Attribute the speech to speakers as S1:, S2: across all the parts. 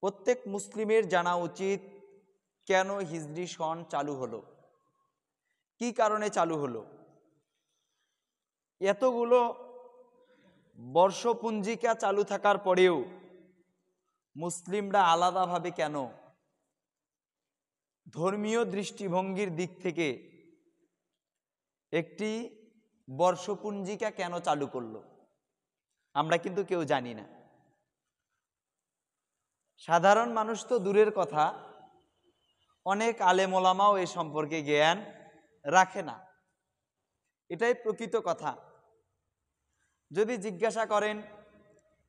S1: প্রত্যেক মুসলিমের জানা উচিত কেন হিজরি সন চালু হলো, কি কারণে চালু হলো। এতগুলো বর্ষপঞ্জিকা চালু থাকার পরেও মুসলিমরা আলাদাভাবে কেন ধর্মীয় দৃষ্টিভঙ্গির দিক থেকে একটি বর্ষপঞ্জিকা কেন চালু করলো, আমরা কিন্তু কেউ জানি না। সাধারণ মানুষ তো দূরের কথা, অনেক আলেম ওলামাও এ সম্পর্কে জ্ঞান রাখে না, এটাই প্রকৃত কথা। যদি জিজ্ঞাসা করেন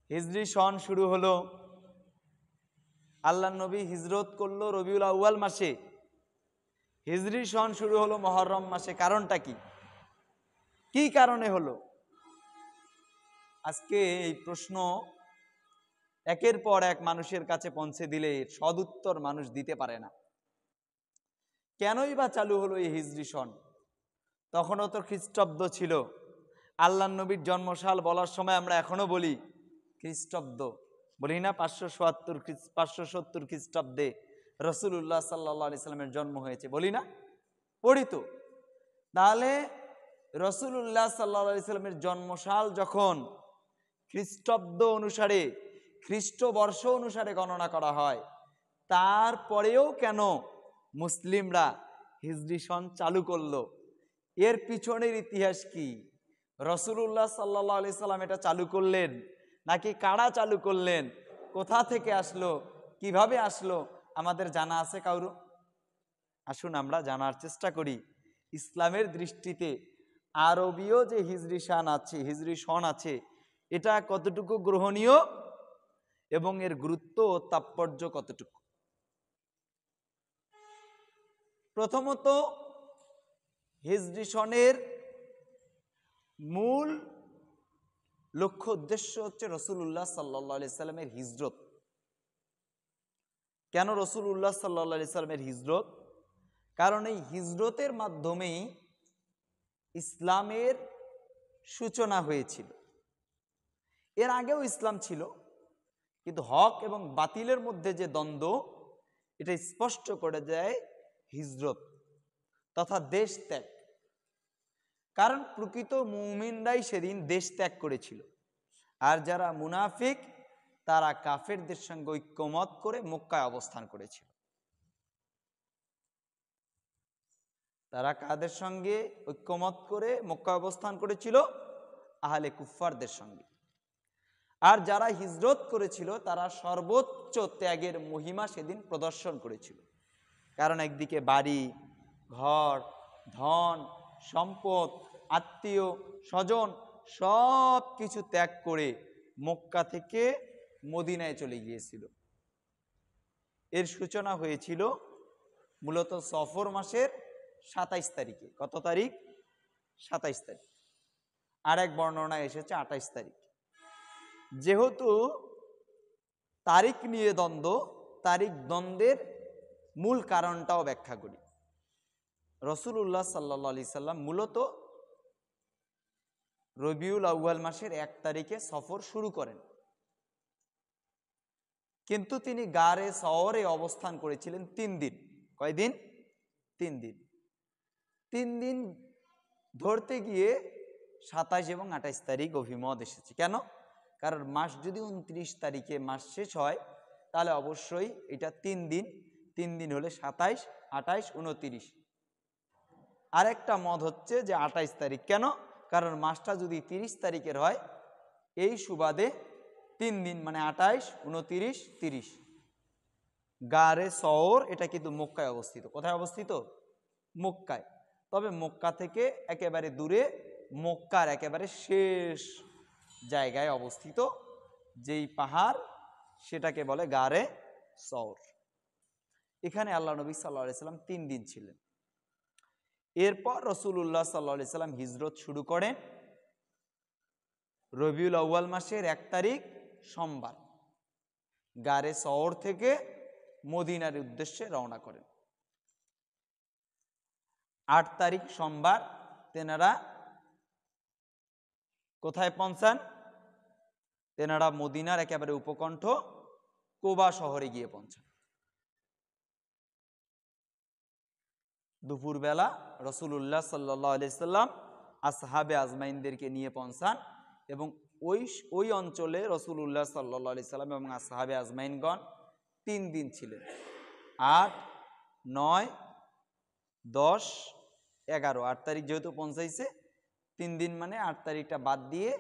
S1: হিজরি সন শুরু হলো, আল্লাহ নবী হিজরত করলো রবিউল আউয়াল মাসে, হিজরি সন শুরু হলো মুহররম মাসে, কারণটা কি, কি কারণে হলো? আজকে এই প্রশ্ন একের পর এক মানুষের কাছে পৌঁছে দিলে সদুত্তর মানুষ দিতে পারে না। কেনই বা চালু হলো এই হিজরি সন? তখনও তো খ্রিস্টাব্দ ছিল। আল্লাহ নবীর জন্মসাল বলার সময় আমরা এখনো বলি খ্রিস্টাব্দ, বলি না? 570 খ্রিস্টাব্দে রসুল্লাহ সাল্লাল্লাহু আলাইহি সাল্লামের জন্ম হয়েছে, বলি না? পড়ি তো। তাহলে রসুল্লাহ সাল্লাল্লাহু আলাইহি সাল্লামের জন্মসাল যখন খ্রিস্টাব্দ অনুসারে, খ্রিস্টবর্ষ অনুসারে গণনা করা হয়, তারপরেও কেন মুসলিমরা হিজরি সন চালু করলো? এর পিছনের ইতিহাস কি? রসুল্লাহ সাল্লাল্লাহু আলাইহি সাল্লাম এটা চালু করলেন নাকি কারা চালু করলেন? কোথা থেকে আসলো, কিভাবে আসলো, আমাদের জানা আছে কারো? আসুন আমরা জানার চেষ্টা করি ইসলামের দৃষ্টিতে আরবীয় যে হিজরি সন আছে এটা কতটুকু গ্রহণীয় এবং এর গুরুত্ব ও তাৎপর্য কতটুকু। প্রথমত, হিজরি সনের মূল লক্ষ্য উদ্দেশ্য হচ্ছে রসুল্লাহ সাল্লাল্লাহু আলাইহি সাল্লামের হিজরত। কেন রসুল্লাহ সাল্লাল্লাহু আলাইহি সাল্লামের হিজরত? কারণ এই হিজরতের মাধ্যমেই ইসলামের সূচনা হয়েছিল। এর আগেও ইসলাম ছিল, কিন্তু হক এবং বাতিলের মধ্যে যে দ্বন্দ্ব, এটা স্পষ্ট করে দেয় হিজরত তথা দেশ ত্যাগ। কারণ প্রকৃত মুমিনরাই সেদিন দেশ ত্যাগ করেছিল, আর যারা মুনাফিক তারা কাফেরদের সঙ্গে ঐক্যমত করে মক্কায় অবস্থান করেছিল। তারা কাদের সঙ্গে ঐক্যমত করে মক্কায় অবস্থান করেছিল? আহলে কুফফারদের সঙ্গে। আর যারা হিজরত করেছিল তারা সর্বোচ্চ ত্যাগের মহিমা সেদিন প্রদর্শন করেছিল। কারণ একদিকে বাড়ি ঘর, ধন সম্পদ, আত্মীয় স্বজন সব কিছু ত্যাগ করে মক্কা থেকে মদিনায় চলে গিয়েছিল। এর সূচনা হয়েছিল মূলত সফর মাসের 27 তারিখে। কত তারিখ? 27 তারিখ। আর এক বর্ণনায় এসেছে 28 তারিখ। যেহেতু তারিখ নিয়ে দ্বন্দ্ব, তারিখ দ্বন্দ্বের মূল কারণটাও ব্যাখ্যা করি। রসুল্লাহ সাল্লাল্লাহু আলাইহি সাল্লাম মূলত রবিউল আউয়াল মাসের 1 তারিখে সফর শুরু করেন, কিন্তু তিনি গারে সওরে অবস্থান করেছিলেন 3 দিন। কয়দিন? 3 দিন। 3 দিন ধরতে গিয়ে 27 এবং 28 তারিখ অভিমত এসেছে। কেন? কারণ মাস যদি 29 তারিখে মাস শেষ হয় তাহলে অবশ্যই এটা 3 দিন। 3 দিন হলে 27, 28, 29। আরেকটা মত হচ্ছে যে 28 তারিখ। কেন? কারণ মাসটা যদি 30 তারিখের হয়, এই সুবাদে 3 দিন মানে 28, 29, 30। গারে সওর এটা কিন্তু মক্কায় অবস্থিত। কোথায় অবস্থিত? মক্কায়। তবে মক্কা থেকে একেবারে দূরে, মক্কার একেবারে শেষ জায়গায় অবস্থিত যেই পাহাড়, সেটাকে বলে গারে সওর। এখানে আল্লাহ নবী সাল্লাল্লাহু আলাইহি সাল্লাম 3 দিন ছিলেন। এরপর রসুল্লাহ সাল্লাল্লাহু আলাইহি সাল্লাম হিজরত শুরু করেন রবিউল আউয়াল মাসের 1 তারিখ সোমবার। গারে সওর থেকে মদিনার উদ্দেশ্যে রওনা করেন। 8 তারিখ সোমবার তেনারা কোথায় পৌঁছান? তেনারা মদিনার একেবারে উপকণ্ঠ কুবা শহরে গিয়ে পৌঁছান। দুপুরবেলা রাসূলুল্লাহ সাল্লাল্লাহু আলাইহি সাল্লাম আসহাবে আজমাইনদেরকে নিয়ে পৌঁছান এবং ওই অঞ্চলে রাসূলুল্লাহ সাল্লাল্লাহু আলাইহি সাল্লাম এবং আসহাবে আজমাইনগণ 3 দিন ছিলেন। 8, 9, 10, 11, 8 তারিখ যেহেতু পৌঁছাইছে, 3 দিন মানে 8 তারিখটা বাদ দিয়ে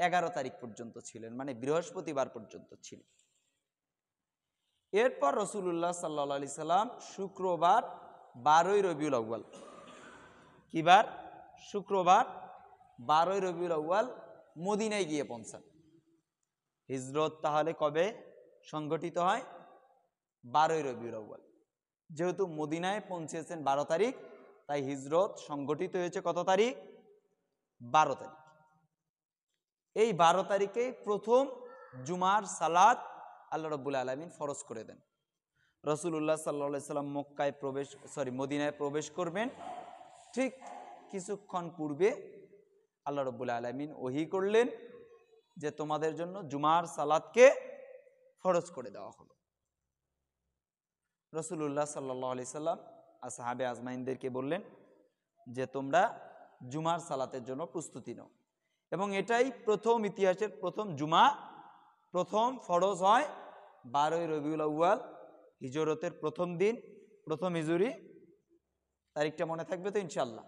S1: 11 তারিখ পর্যন্ত ছিলেন, মানে বৃহস্পতিবার পর্যন্ত ছিলেন। এরপর রাসূলুল্লাহ সাল্লাল্লাহু আলাইহি সাল্লাম শুক্রবার 12ই রবিউল আউয়াল, কি বার? শুক্রবার 12ই রবিউল আউয়াল মদিনায় গিয়ে পৌঁছান। হিজরত তাহলে কবে সংগঠিত হয়? 12ই রবিউল আউয়াল। যেহেতু মদিনায় পৌঁছেছেন 12 তারিখ, তাই হিজরত সংগঠিত হয়েছে কত তারিখ? 12 তারিখ। এই 12 তারিখে প্রথম জুমার সালাত আল্লাহ রাব্বুল আলামিন ফরজ করে দেন। রাসূলুল্লাহ সাল্লাল্লাহু আলাইহি সাল্লাম মদিনায় প্রবেশ করবেন, ঠিক কিছুক্ষণ পূর্বে আল্লাহ রাব্বুল আলামিন ওহী করলেন যে তোমাদের জন্য জুমার সালাতকে ফরজ করে দেওয়া হলো। রাসূলুল্লাহ সাল্লাল্লাহু আলাইহি সাল্লাম আসহাবে আজমাইনদেরকে বললেন যে তোমরা জুমার সালাতের জন্য প্রস্তুতি নাও, এবং এটাই প্রথম ইতিহাসের প্রথম জুমা, প্রথম ফরজ হয় 12ই রবিউল আউয়াল, হিজরতের প্রথম দিন, প্রথম হিজরি। তারিখটা মনে থাকবে তো ইনশাআল্লাহ।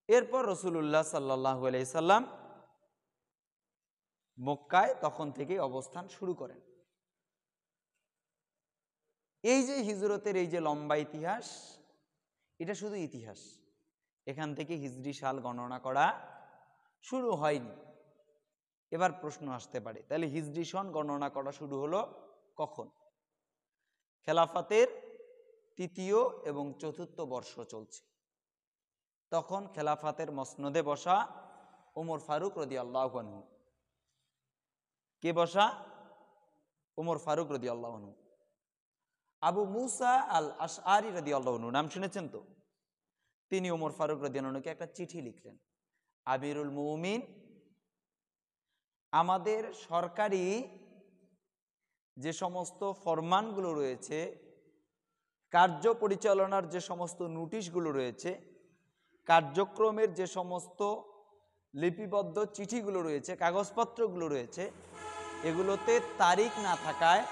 S1: এরপর রাসূলুল্লাহ সাল্লাল্লাহু আলাইহি সাল্লাম মক্কায় তখন থেকেই অবস্থান শুরু করেন। এই যে হিজরতের এই যে লম্বা ইতিহাস, এটা শুধু ইতিহাস, এখান থেকে হিজরি সাল গণনা করা শুরু হয়নি। এবার প্রশ্ন আসতে পারে, তাহলে হিজরি সন গণনা করা শুরু হলো কখন? খেলাফতের 3য় এবং 4র্থ বর্ষ চলছে। তখন খেলাফতের মসনদে বসা ওমর ফারুক রাদিয়াল্লাহু আনহু। কে বসা? ওমর ফারুক রাদিয়াল্লাহু আনহু। আবু মুসা আল আশআরী রাদিয়াল্লাহু আনহু, নাম শুনেছেন তো? তিনি ওমর ফারুক রাদিয়াল্লাহু আনহুকে একটা চিঠি লিখলেন, আমিরুল মুমিন, আমাদের সরকারি যে সমস্ত ফরমানগুলো রয়েছে, কার্য পরিচালনার যে সমস্ত নোটিশগুলো রয়েছে, কার্যক্রমের যে সমস্ত লিপিবদ্ধ চিঠিগুলো রয়েছে, কাগজপত্রগুলো রয়েছে, এগুলোতে তারিখ না থাকায়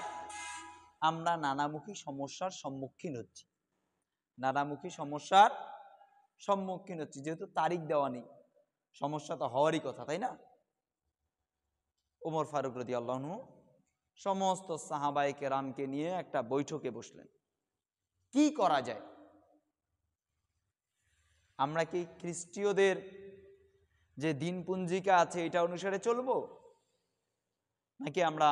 S1: আমরা নানামুখী সমস্যার সম্মুখীন হচ্ছি। নানামুখী সমস্যার সম্মুখীন হচ্ছি, যেহেতু তারিখ দেওয়া নেই, সমস্যা তো হওয়ারই কথা, তাই না? ওমর ফারুক রাদিয়াল্লাহু আনহু সমস্ত সাহাবায়ে কেরামকে নিয়ে একটা বৈঠকে বসলেন। কি করা যায়? আমরা কি খ্রিস্টীয়দের যে দিন পুঞ্জিকা আছে এটা অনুসারে চলবো, নাকি আমরা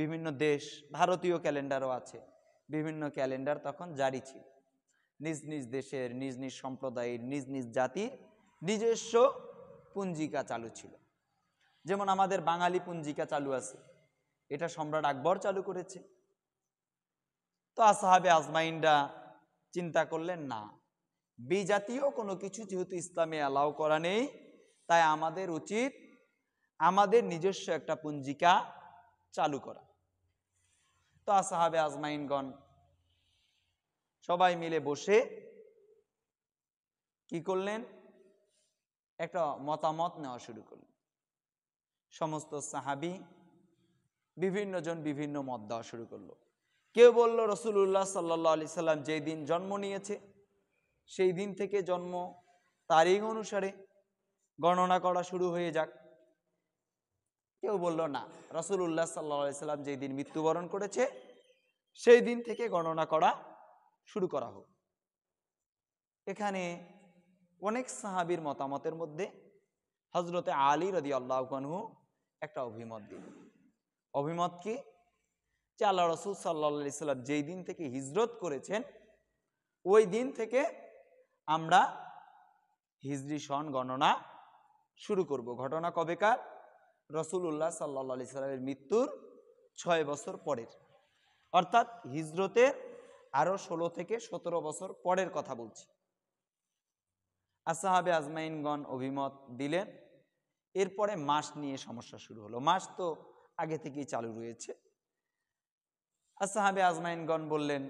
S1: বিভিন্ন দেশ, ভারতীয় ক্যালেন্ডারও আছে, বিভিন্ন ক্যালেন্ডার তখন জারি ছিল, নিজ নিজ দেশের, নিজ নিজ সম্প্রদায়ের, নিজ নিজ জাতির নিজস্ব পুঞ্জিকা চালু ছিল। যেমন আমাদের বাঙালি পুঞ্জিকা চালু আছে, এটা সম্রাট আকবর চালু করেছে। তো আসহাবে আজমাইনরা চিন্তা করলেন, না, বিজাতীয় কোনো কিছু যেহেতু ইসলামে অ্যালাউ করা নেই, তাই আমাদের উচিত আমাদের নিজস্ব একটা পুঞ্জিকা চালু করা। তো আসহাবে আজমাইনগণ সবাই মিলে বসে কি করলেন? একটা মতামত নেওয়া শুরু করলেন। সমস্ত সাহাবী বিভিন্ন জন বিভিন্ন মত দেওয়া শুরু করলো। কেউ বলল রাসূলুল্লাহ সাল্লাল্লাহু আলাইহি সাল্লাম যেই দিন জন্ম নিয়েছে সেই দিন থেকে জন্ম তারিখ অনুসারে গণনা করা শুরু হয়ে যাক। কেউ বলল না, রাসূলুল্লাহ সাল্লাল্লাহু আলাইহি সাল্লাম যেই দিন মৃত্যুবরণ করেছে সেই দিন থেকে গণনা করা শুরু করা হোক। এখানে অনেক সাহাবীর মতামতের মধ্যে হযরতে আলী রাদিয়াল্লাহু আনহু একটা অভিমত দিলেন। অভিমত কি? যে আল্লাহ রাসূল সাল্লাল্লাহু আলাইহি সাল্লাম যেই দিন থেকে হিজরত করেছেন ওই দিন থেকে আমরা হিজরি সন গণনা শুরু করব। ঘটনা কবেকার? রাসূলুল্লাহ সাল্লাল্লাহু আলাইহি সাল্লামের মৃত্যুর 6 বছর পরের, অর্থাৎ হিজরতের আরো 16 থেকে 17 বছর পরের কথা বলছি। আসহাবে আজমাইনগণ অভিমত দিলেন। এরপরে মাস নিয়ে সমস্যা শুরু হলো। মাস তো আগে থেকেই চালু রয়েছে, আসহাবে আজমাইনগণ বললেন,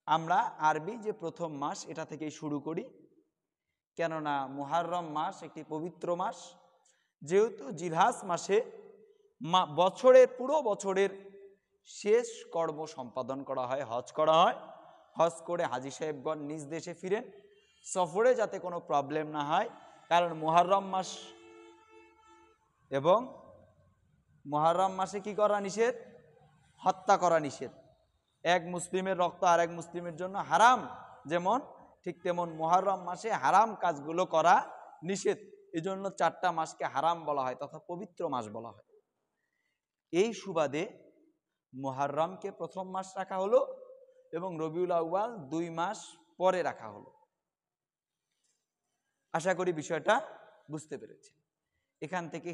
S1: আমরা আরবি যে প্রথম মাস এটা থেকেই শুরু করি, কেননা মুহাররম মাস একটি পবিত্র মাস। যেহেতু জিলহাজ মাসে বছরের পুরো বছরের শেষ কর্ম সম্পাদন করা হয়, হজ করা হয়। হজ করে হাজী সাহেবগণ নিজ দেশে ফিরেন, সফরে যাতে কোনো প্রবলেম না হয়, কারণ মুহাররম মাস এবং মুহাররম মাসে কি করা নিষেধ? হত্যা করা নিষেধ। এক মুসলিমের রক্ত আর এক মুসলিমের জন্য হারাম, যেমন ঠিক তেমন মুহাররম মাসে হারাম কাজগুলো করা নিষেধ। এই জন্য 4টা মাসকে হারাম বলা হয় তথা পবিত্র মাস বলা হয়। এই সুবাদে মুহাররমকে প্রথম মাস রাখা হলো এবং রবিউল আউয়াল 2 মাস পরে রাখা হলো। আশা করি বিষয়টা বুঝতে পেরেছি। এখান থেকে